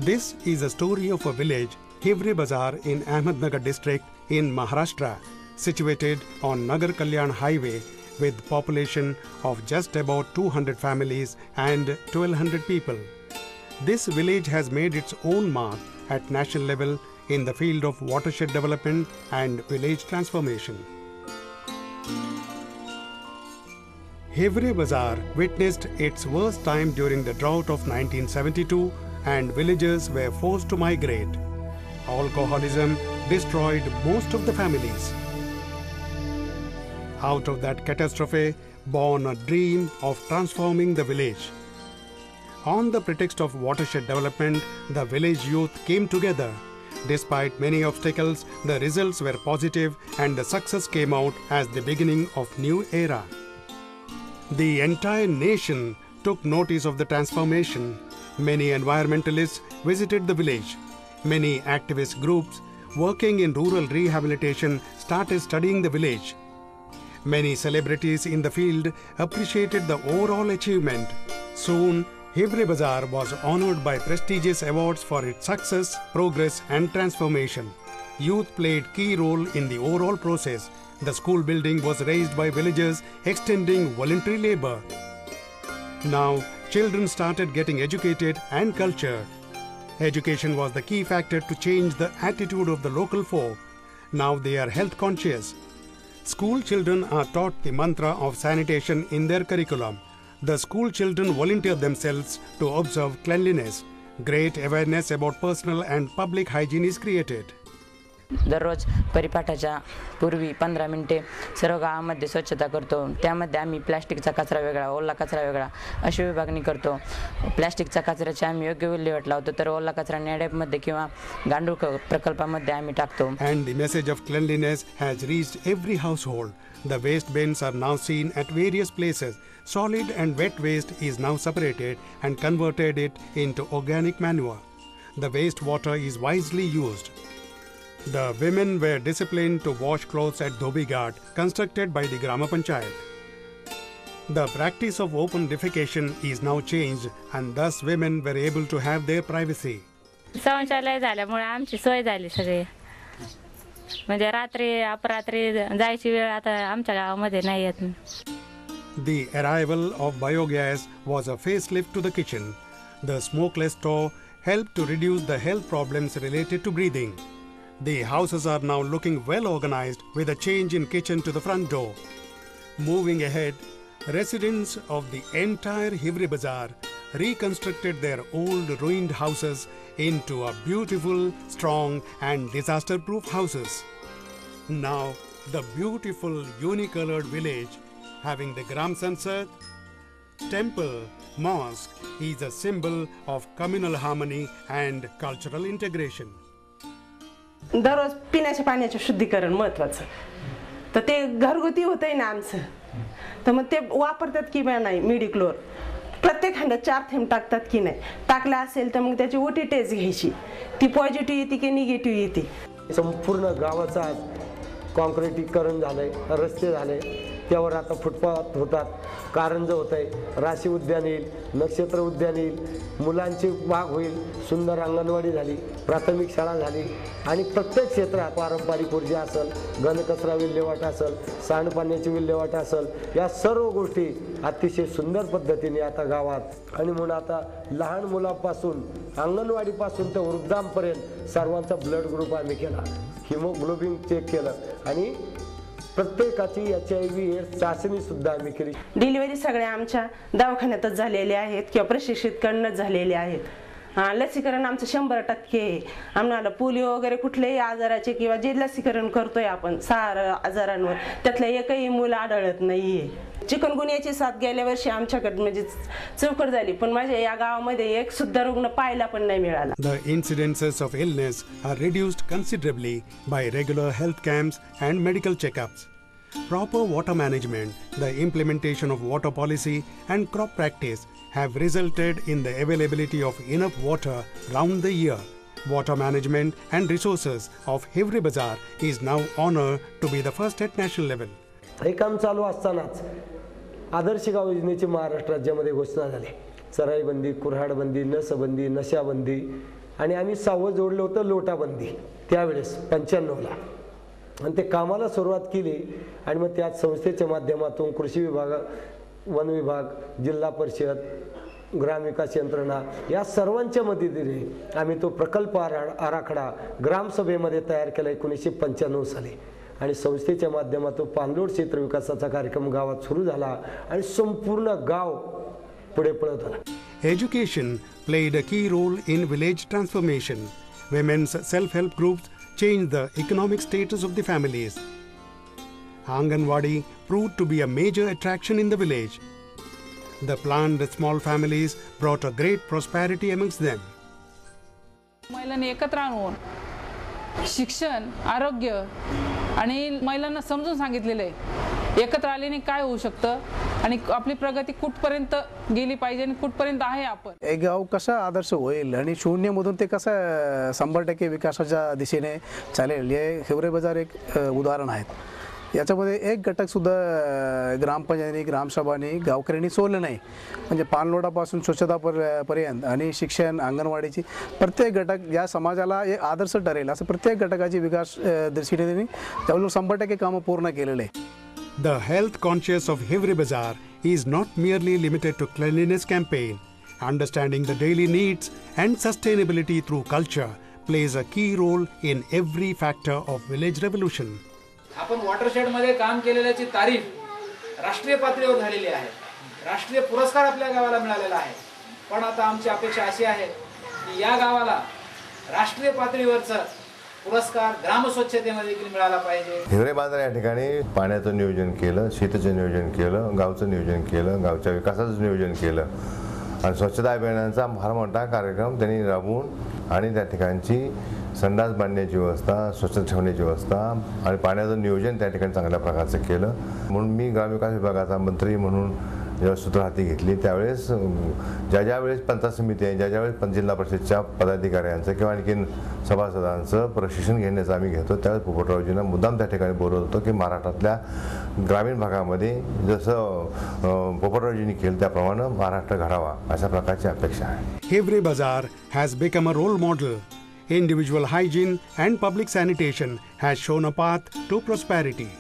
This is a story of a village, Hivre Bazar in Ahmednagar district in Maharashtra, situated on Nagar Kalyan highway with population of just about 200 families and 1200 people. This village has made its own mark at national level in the field of watershed development and village transformation. Hivre Bazar witnessed its worst time during the drought of 1972 and villagers were forced to migrate. Alcoholism destroyed most of the families. Out of that catastrophe, born a dream of transforming the village. On the pretext of watershed development, the village youth came together. Despite many obstacles, the results were positive and the success came out as the beginning of new era. The entire nation took notice of the transformation. Many environmentalists visited the village. Many activist groups working in rural rehabilitation started studying the village. Many celebrities in the field appreciated the overall achievement. Soon, Hivre Bazar was honored by prestigious awards for its success, progress and transformation. Youth played key role in the overall process. The school building was raised by villagers extending voluntary labor. Now, children started getting educated and cultured. Education was the key factor to change the attitude of the local folk. Now they are health conscious. School children are taught the mantra of sanitation in their curriculum. The school children volunteer themselves to observe cleanliness. Great awareness about personal and public hygiene is created. दररोज परिपाठाच्या पूर्वी 15 मिनिटे सर्व गावामध्ये स्वच्छता करतो. त्यामध्ये आम्ही प्लास्टिकचा कचरा वेगळा, ओला कचरा वेगळा अशी विभागणी करतो. प्लास्टिकचा कचऱ्याची आम्ही योग्य विल्हेवाट लावतो, तर ओला कचरा नेड्यामध्ये किंवा गांडूळ प्रकल्पामध्ये आम्ही टाकतो. And the message of cleanliness has reached every household. The waste bins are now seen at various places. Solid and wet waste is now separated and converted it into organic manure. The waste water is wisely used. The women were disciplined to wash clothes at Dhobi Ghat, constructed by the Grama Panchayat. The practice of open defecation is now changed, and thus women were able to have their privacy. शौचालय झाल्यामुळे आमची सोय झाली सगळी. म्हणजे रात्री अपरात्री जायची वेळ आता आमच्या गावामध्ये नाही येत. The arrival of biogas was a facelift to the kitchen. The smokeless stove helped to reduce the health problems related to breathing. The houses are now looking well organized with a change in kitchen to the front door. Moving ahead, residents of the entire Hivre Bazar reconstructed their old ruined houses into a beautiful, strong and disaster-proof houses. Now, the beautiful unicolored village having the Gram Sansad, temple, mosque is a symbol of communal harmony and cultural integration. दररोज पिण्याच्या पाण्याचे शुद्धीकरण महत्त्वाचं. तर ते घरगुती होतंय ना आमचं. तर मग ते वापरतात की नाही मेडिक्लोर. प्रत्येक हंड्यात 4 थेंब टाकतात की नाही. टाकलं असेल तर मग त्याची ओटी टेस्ट घ्यायची. ती पॉझिटिव्ह येते की निगेटिव्ह येते. संपूर्ण गावाचा कॉन्क्रिटीकरण झालंय, रस्ते झाले, त्यावर आता फुटपाथ होतात, कारंज होत आहे, राशी उद्यान येईल, नक्षत्र उद्यान येईल, मुलांची बाग होईल, सुंदर अंगणवाडी झाली, प्राथमिक शाळा झाली आणि प्रत्येक क्षेत्रात पारंपरिक ऊर्जा असेल, घनकचरा विल्हेवाट असेल, सांडपाण्याची विल्हेवाट असेल, या सर्व गोष्टी अतिशय सुंदर पद्धतीने आता गावात. आणि म्हणून आता लहान मुलांपासून अंगणवाडीपासून तर वृद्धांपर्यंत सर्वांचा ब्लड ग्रुप आम्ही केला, हिमोग्लोबिन चेक केलं आणि प्रत्येकाची HIV एड्स चाचणी सुद्धा आम्ही केली. डिलिव्हरी सगळ्या आमच्या दवाखान्यातच झालेल्या आहेत किंवा प्रशिक्षितकडूनच झालेल्या आहेत. लसीकरण आमचं 100% आहे. आम्हाला पोलिओ वगैरे कुठल्याही आजाराचे किंवा जे लसीकरण करतोय आपण 6 आजारांवर त्यातलं एकही मूल आढळत नाहीये. चिकनगुन्याची साथ गेल्या वर्षी आमच्याकडे म्हणजे चौकट झाली, पण माझ्या या गावामध्ये एक सुद्धा रुग्ण पाहायला पण नाही मिळाला. The incidences of illness are reduced considerably by regular health camps and medical checkups. Proper water management, the implementation of water policy and crop practice have resulted in the availability of enough water round the year. Water management and resources of Hivre Bazar is now honored to be the first at national level. हे काम चालू असतानाच आदर्श गाव योजनेची महाराष्ट्र राज्यामध्ये घोषणा झाली. चराईबंदी, कुऱ्हाडबंदी, नसबंदी, नशाबंदी आणि आम्ही 6वं जोडलं होतं लोटाबंदी त्यावेळेस 95ला, आणि ते कामाला सुरुवात केली. आणि मग त्यात संस्थेच्या माध्यमातून कृषी विभाग, वन विभाग, जिल्हा परिषद, ग्रामविकास यंत्रणा या सर्वांच्या मदतीने आम्ही तो प्रकल्प आराखडा ग्रामसभेमध्ये तयार केला 1995 साली. आणि संस्थेच्या माध्यमातून पाणलोट क्षेत्र विकासाचा कार्यक्रम गावात सुरू झाला आणि संपूर्ण गाव पुढे पळत आला. Education played a key role in village transformation. Women's self-help groups changed the economic status of the families. Anganwadi proved to be a major attraction in the village. The planned small families brought a great prosperity amongst them. महिलांनी एकत्र आणून शिक्षण, आरोग्य आणि महिलांना समजून सांगितलेलं आहे एकत्र आल्याने काय होऊ शकतं आणि आपली प्रगती कुठपर्यंत गेली पाहिजे आणि कुठपर्यंत आहे आपण. एक गाव कसा आदर्श होईल आणि शून्यमधून ते कसं 100% विकासाच्या दिशेने चालेल, हे हिवरे बाजार एक उदाहरण आहेत. याच्यामध्ये एक घटकसुद्धा ग्रामपंचायतीने, ग्रामसभाने, गावकऱ्यांनी सोडलं नाही. म्हणजे पाणलोटापासून स्वच्छतापर्यंत आणि शिक्षण, अंगणवाडीची प्रत्येक घटक या समाजाला एक आदर्श ठरेल असं प्रत्येक घटकाची विकास दृष्टीने त्यावेळेस 100% कामं पूर्ण केलेलं आहे. The health conscious of Hivre Bazaar is not merely limited to cleanliness campaign. Understanding the daily needs and sustainability through culture plays a key role in every factor of village revolution. आपण वॉटरशेडमध्ये काम केलेल्याची तारीफ राष्ट्रीय पातळीवर झालेली आहे. राष्ट्रीय पुरस्कार आपल्या गावाला मिळालेला आहे. पण आता आमची अपेक्षा अशी आहे की या गावाला राष्ट्रीय पातळीवरचा पुरस्कार ग्रामस्वच्छतेमध्ये देखील मिळाला पाहिजे. हिवरे बाजार या ठिकाणी पाण्याचं नियोजन केलं, शेतीचं नियोजन केलं, गावचं नियोजन केलं, गावच्या विकासाचं नियोजन केलं आणि स्वच्छता अभियानाचा फार मोठा कार्यक्रम त्यांनी राबवून आणि त्या ठिकाणची संडास बांधण्याची व्यवस्था, स्वच्छ ठेवण्याची व्यवस्था आणि पाण्याचं नियोजन त्या ठिकाणी चांगल्या प्रकारचं केलं. म्हणून मी ग्रामविकास विभागाचा मंत्री म्हणून जेव्हा सूत्र हाती घेतली त्यावेळेस ज्या वेळेस पंचायत समिती आहे, ज्या वेळेस जिल्हा परिषदच्या पदाधिकाऱ्यांचं किंवा आणखीन सभासदांचं प्रशिक्षण घेण्याचं आम्ही घेतो, त्यावेळेस पोपटरावजींना मुद्दाम त्या ठिकाणी बोलवत होतो की महाराष्ट्रातल्या ग्रामीण भागामध्ये जसं पोपटरावजींनी केलं त्याप्रमाणे महाराष्ट्र घडावा अशा प्रकारची अपेक्षा आहे. Hivre Bazaar has become a role model. Individual hygiene and public sanitation has shown a path to prosperity.